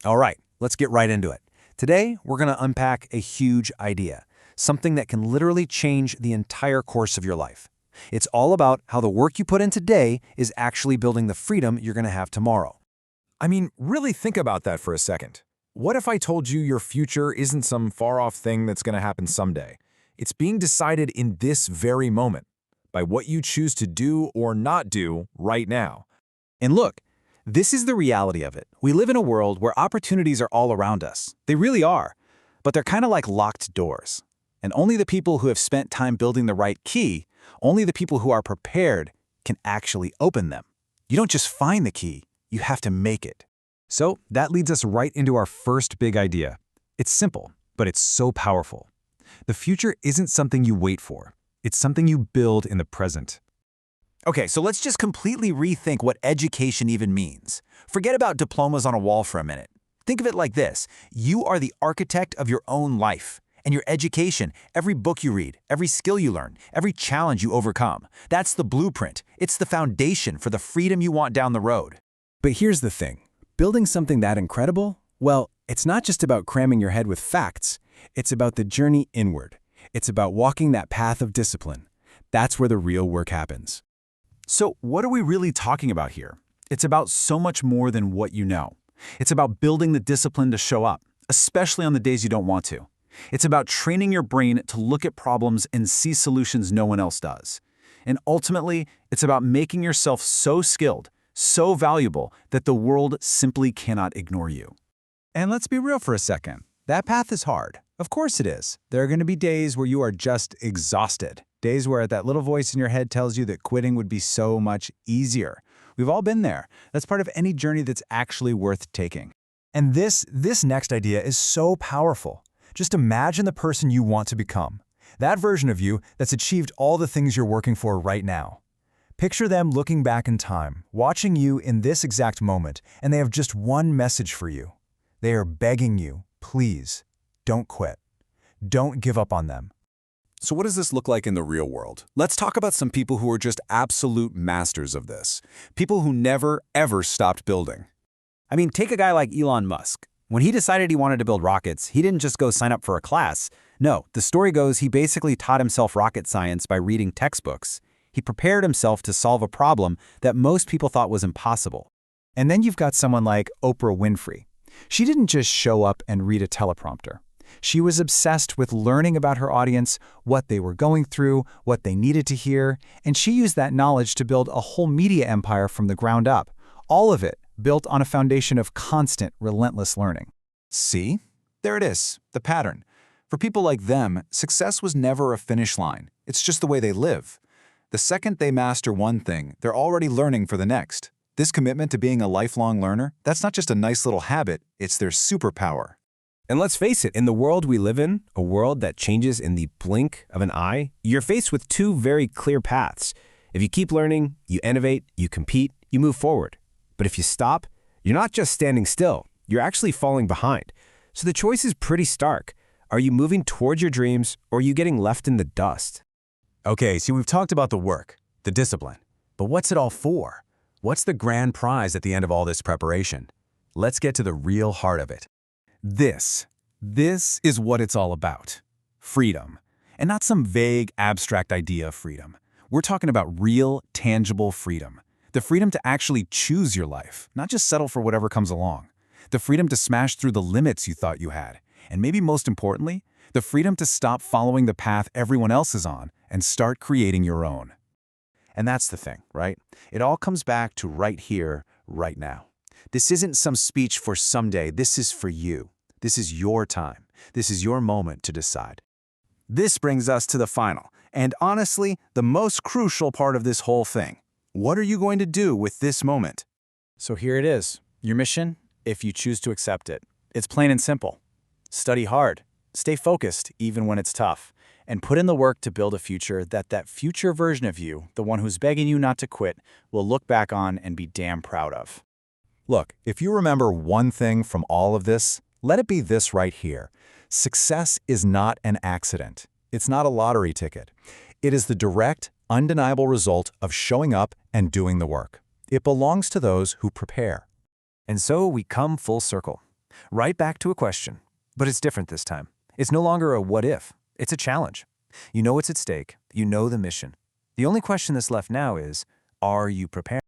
All right, let's get right into it. Today, we're going to unpack a huge idea, something that can literally change the entire course of your life. It's all about how the work you put in today is actually building the freedom you're going to have tomorrow. I mean, really think about that for a second. What if I told you your future isn't some far-off thing that's going to happen someday? It's being decided in this very moment, by what you choose to do or not do right now. And look, this is the reality of it. We live in a world where opportunities are all around us. They really are. But they're kind of like locked doors. And only the people who have spent time building the right key, only the people who are prepared, can actually open them. You don't just find the key, you have to make it. So that leads us right into our first big idea. It's simple, but it's so powerful. The future isn't something you wait for. It's something you build in the present. Okay, so let's just completely rethink what education even means. Forget about diplomas on a wall for a minute. Think of it like this. You are the architect of your own life. And your education, every book you read, every skill you learn, every challenge you overcome, that's the blueprint. It's the foundation for the freedom you want down the road. But here's the thing. Building something that incredible? Well, it's not just about cramming your head with facts. It's about the journey inward. It's about walking that path of discipline. That's where the real work happens. So what are we really talking about here? It's about so much more than what you know. It's about building the discipline to show up, especially on the days you don't want to. It's about training your brain to look at problems and see solutions no one else does. And ultimately, it's about making yourself so skilled, so valuable, that the world simply cannot ignore you. And let's be real for a second. That path is hard. Of course it is. There are going to be days where you are just exhausted. Days where that little voice in your head tells you that quitting would be so much easier. We've all been there. That's part of any journey that's actually worth taking. And this next idea is so powerful. Just imagine the person you want to become. That version of you that's achieved all the things you're working for right now. Picture them looking back in time, watching you in this exact moment, and they have just one message for you. They are begging you, please, don't quit. Don't give up on them. So what does this look like in the real world? Let's talk about some people who are just absolute masters of this. People who never, ever stopped building. I mean, take a guy like Elon Musk. When he decided he wanted to build rockets, he didn't just go sign up for a class. No, the story goes he basically taught himself rocket science by reading textbooks. He prepared himself to solve a problem that most people thought was impossible. And then you've got someone like Oprah Winfrey. She didn't just show up and read a teleprompter. She was obsessed with learning about her audience, what they were going through, what they needed to hear, and she used that knowledge to build a whole media empire from the ground up. All of it built on a foundation of constant, relentless learning. See? There it is, the pattern. For people like them, success was never a finish line. It's just the way they live. The second they master one thing, they're already learning for the next. This commitment to being a lifelong learner, that's not just a nice little habit, it's their superpower. And let's face it, in the world we live in, a world that changes in the blink of an eye, you're faced with two very clear paths. If you keep learning, you innovate, you compete, you move forward. But if you stop, you're not just standing still, you're actually falling behind. So the choice is pretty stark. Are you moving towards your dreams, or are you getting left in the dust? Okay, so we've talked about the work, the discipline. But what's it all for? What's the grand prize at the end of all this preparation? Let's get to the real heart of it. This is what it's all about. Freedom. And not some vague, abstract idea of freedom. We're talking about real, tangible freedom. The freedom to actually choose your life, not just settle for whatever comes along. The freedom to smash through the limits you thought you had. And maybe most importantly, the freedom to stop following the path everyone else is on and start creating your own. And that's the thing, right? It all comes back to right here, right now. This isn't some speech for someday. This is for you. This is your time. This is your moment to decide. This brings us to the final, and honestly, the most crucial part of this whole thing. What are you going to do with this moment? So here it is, your mission, if you choose to accept it. It's plain and simple. Study hard, stay focused even when it's tough, and put in the work to build a future that future version of you, the one who's begging you not to quit, will look back on and be damn proud of. Look, if you remember one thing from all of this, let it be this right here. Success is not an accident. It's not a lottery ticket. It is the direct, undeniable result of showing up and doing the work. It belongs to those who prepare. And so we come full circle. Right back to a question. But it's different this time. It's no longer a what if, it's a challenge. You know what's at stake, you know the mission. The only question that's left now is, are you prepared?